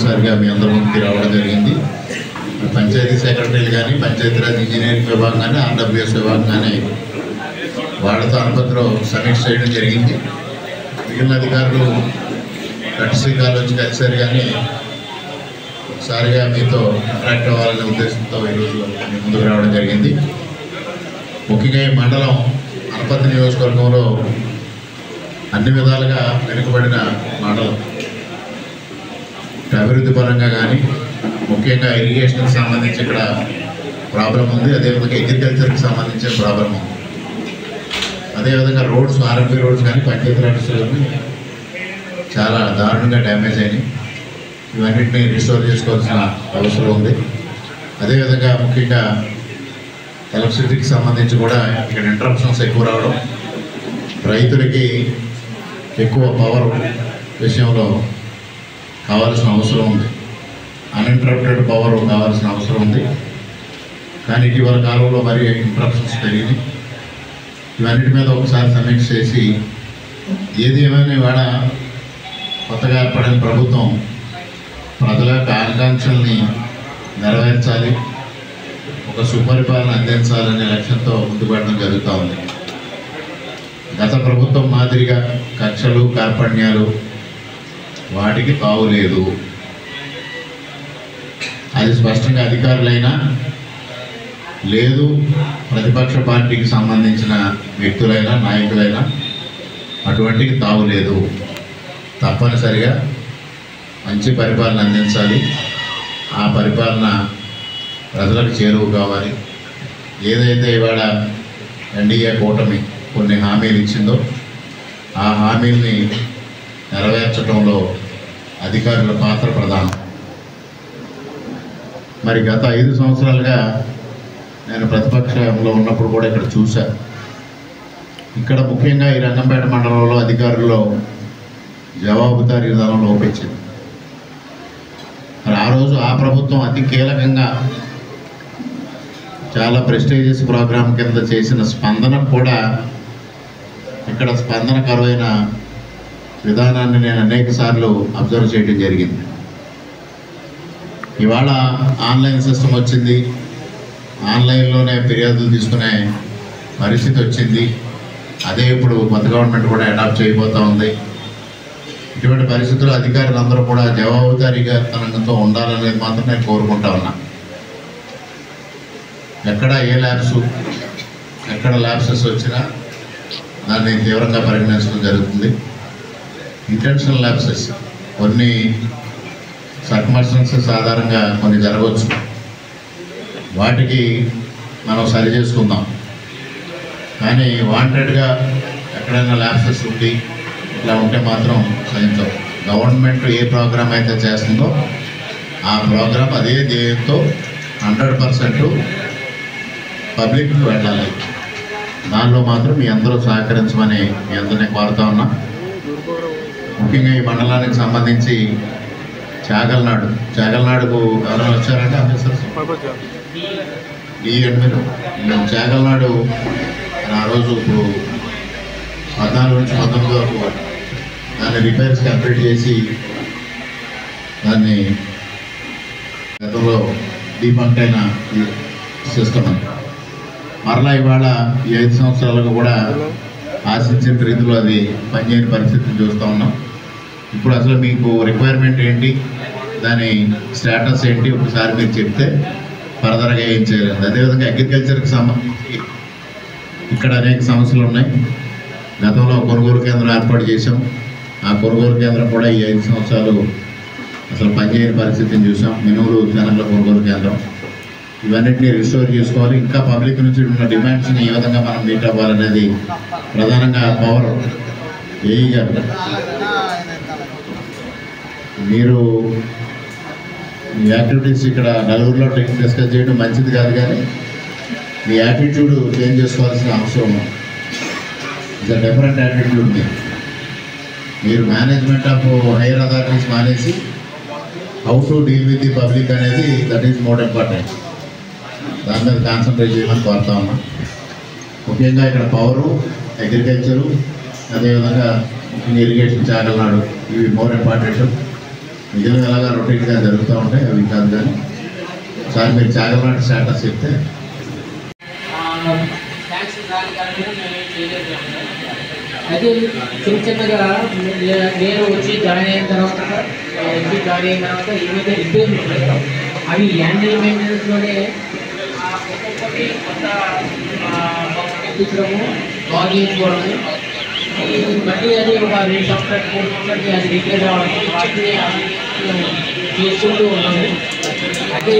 మొదటిసారిగా మీ అందరి ముందుకి రావడం జరిగింది. పంచాయతీ సెక్రటరీలు కానీ, పంచాయతీరాజ్ ఇంజనీరింగ్ విభాగం కానీ, ఆర్డబ్ల్యూఎస్ విభాగం కానీ వాళ్ళతో అనుమతిలో సమీక్ష చేయడం జరిగింది. మిగిలిన అధికారులు కట్టిశ్రీకాలు వచ్చి కలిసారు కానీ ఒకసారిగా మీతో ఇంటరాక్ట్ అవ్వాలనే ఉద్దేశంతో ఈరోజు మీ ముందుకు రావడం జరిగింది. ముఖ్యంగా ఈ మండలం అనపర్తి నియోజకవర్గంలో అన్ని విధాలుగా వెనుకబడిన మండలం. అభివృద్ధి పరంగా కానీ, ముఖ్యంగా ఇరిగేషన్కి సంబంధించి ఇక్కడ ప్రాబ్లం ఉంది. అదేవిధంగా అగ్రికల్చర్కి సంబంధించిన ప్రాబ్లం ఉంది. అదేవిధంగా రోడ్స్, ఆర్ఎంపీ రోడ్స్ కానీ, పంచాయతీరాజ్ కానీ చాలా దారుణంగా డ్యామేజ్ అయినాయి. ఇవన్నింటినీ రిస్టోర్ చేసుకోవాల్సిన అవసరం ఉంది. అదేవిధంగా ముఖ్యంగా ఎలక్ట్రిసిటీకి సంబంధించి కూడా ఇక్కడ ఇంటరప్షన్స్ ఎక్కువ రావడం, రైతులకి ఎక్కువ పవర్ విషయంలో కావాల్సిన అవసరం ఉంది. అన్ఇంటరప్టెడ్ పవర్ కావాల్సిన అవసరం ఉంది. కానీ ఇటీవల కాలంలో మరి ఇంటరప్షన్స్ పెరిగింది. ఇవన్నిటి మీద ఒకసారి సమీక్ష చేసి ఏది ఏమైనా ఇవాళ కొత్తగా ఏర్పడిన ప్రభుత్వం ప్రజల యొక్క ఆకాంక్షల్ని నెరవేర్చాలి, ఒక సుపరిపాలన అందించాలనే లక్ష్యంతో ముందుకు వెళ్ళడం జరుగుతూ ఉంది. గత ప్రభుత్వం మాదిరిగా కక్షలు, కార్పణ్యాలు వాటికి తావు లేదు. అది స్పష్టంగా అధికారులైనా లేదు, ప్రతిపక్ష పార్టీకి సంబంధించిన వ్యక్తులైనా, నాయకులైనా అటువంటికి తావు లేదు. తప్పనిసరిగా మంచి పరిపాలన అందించాలి. ఆ పరిపాలన ప్రజలకు చేరువు కావాలి. ఏదైతే ఇవాళ ఎన్డీఏ కూటమి కొన్ని హామీలు ఇచ్చిందో ఆ హామీల్ని నెరవేర్చడంలో అధికారుల పాత్ర ప్రధానం. మరి గత 5 సంవత్సరాలుగా నేను ప్రతిపక్షంలో ఉన్నప్పుడు కూడా ఇక్కడ చూశాను. ఇక్కడ ముఖ్యంగా ఈ రంగంపేట మండలంలో అధికారుల్లో జవాబుదారీ విధానం లోపించింది. మరి ఆ రోజు ఆ ప్రభుత్వం అతి కీలకంగా చాలా ప్రెస్టీజియస్ ప్రోగ్రాం కింద చేసిన స్పందన కూడా ఇక్కడ స్పందన కరువైన విధానాన్ని నేను అనేక సార్లు అబ్జర్వ్ చేయడం జరిగింది. ఇవాళ ఆన్లైన్ సిస్టమ్ వచ్చింది, ఆన్లైన్లోనే ఫిర్యాదులు తీసుకునే పరిస్థితి వచ్చింది. అదే ఇప్పుడు కొత్త గవర్నమెంట్ కూడా అడాప్ట్ చేయబోతూ ఉంది. ఇటువంటి పరిస్థితుల్లో అధికారులందరూ కూడా జవాబుదారీతనంతో ఉండాలనేది మాత్రం నేను కోరుకుంటా ఉన్నా. ఎక్కడ ఏ ల్యాబ్స్, ఎక్కడ ల్యాబ్సెస్ వచ్చినా దాన్ని తీవ్రంగా పరిగణించడం జరుగుతుంది. ఇంటెన్షనల్ ల్యాబ్సెస్ కొన్ని సర్కమ్స్టాన్సెస్ ఆధారంగా కొన్ని జరగవచ్చు, వాటికి మనం సరి చేసుకుందాం. కానీ వాంటెడ్గా ఎక్కడైనా ల్యాబ్సెస్ ఉండి ఇట్లా ఉంటే మాత్రం సహించం. గవర్నమెంట్ ఏ ప్రోగ్రామ్ అయితే చేస్తుందో ఆ ప్రోగ్రామ్ అదే ధ్యేయంతో 100% పబ్లిక్కి వెళ్ళాలి. దానిలో మాత్రం మీ అందరూ సహకరించమని మీ అందరినీ కోరుతా ఉన్నా. ముఖ్యంగా ఈ మండలానికి సంబంధించి చాగల్నాడుకు ఎవరైనా వచ్చారంటే ఆఫీసర్స్ మేము చాగల్నాడు ఆ రోజు ఇప్పుడు 14 నుంచి 19 వరకు దాన్ని రిపేర్స్ కంప్లీట్ చేసి దాన్ని గతంలో డీబంక్ అయిన సిస్టమ్ అని మరలా ఇవాళ ఈ 5 సంవత్సరాలకు కూడా ఆశించిన రీతిలో అది పనిచేయని పరిస్థితిని చూస్తూ ఉన్నాం. ఇప్పుడు అసలు మీకు రిక్వైర్మెంట్ ఏంటి, దాని స్టేటస్ ఏంటి ఒకసారి మీరు చెప్తే ఫర్దర్గా ఏం చేయలేదు. అదేవిధంగా అగ్రికల్చర్కి సంబంధించి ఇక్కడ అనేక సమస్యలు ఉన్నాయి. గతంలో కొనుగోలు కేంద్రం ఏర్పాటు చేసాం. ఆ కొనుగోలు కేంద్రం కూడా ఈ 5 సంవత్సరాలు అసలు పనిచేయని పరిస్థితిని చూసాం. మినుములు జనంలో కొనుగోలు కేంద్రం, ఇవన్నింటినీ రిస్టోర్ చేసుకోవాలి. ఇంకా పబ్లిక్ నుంచి ఉన్న డిమాండ్స్ని ఏ విధంగా మనం మీట్ అవ్వాలనేది ప్రధానంగా పవర్ ఏఈ గారు మీరు మీ యాక్టివిటీస్ ఇక్కడ నలుగురిలో డిస్కస్ చేయడం మంచిది కాదు, కానీ మీ యాటిట్యూడ్ చేంజ్ చేసుకోవాల్సిన అవసరం ఉంది. డిఫరెంట్ యాటిట్యూడ్ మీరు మేనేజ్మెంట్ ఆఫ్ హైయర్ అథారిటీస్ మానేసి how to deal with the public అనేది దట్ ఈజ్ మోర్ ఇంపార్టెంట్. దాని మీద కాన్సన్ట్రేట్ చేయమని కోరుతా ఉన్నా. ముఖ్యంగా ఇక్కడ పవరు, అగ్రికల్చరు, అదేవిధంగా ఇరిగేషన్ చాగల్నాడు, ఇవి మోర్ ఇంపార్టెంట్. మిగిలిన ఎలాగా రొటీన్గా జరుగుతూ ఉంటాయి, అవి కాదు. కానీ ఒకసారి మీరు చాగలనాటి స్టేటస్ చెప్తే. అయితే చిన్న చిన్నగా నేను వచ్చి జాయిన్ అయిన తర్వాత ఏవైతే రిపేర్లు ఉంటాయో అవి ల్యాండ్ మెయింటెనెన్స్లోనే ఒక్కొక్కటి కొత్త ఎక్కించడము బాగు చేసుకోవడము, మళ్ళీ అది ఒక 2 సంవత్సరాలు 3 సంవత్సరాలకి అది రిపేర్ అవ్వడం, వాటిని చేసుకుంటూ ఉన్నాము. అయితే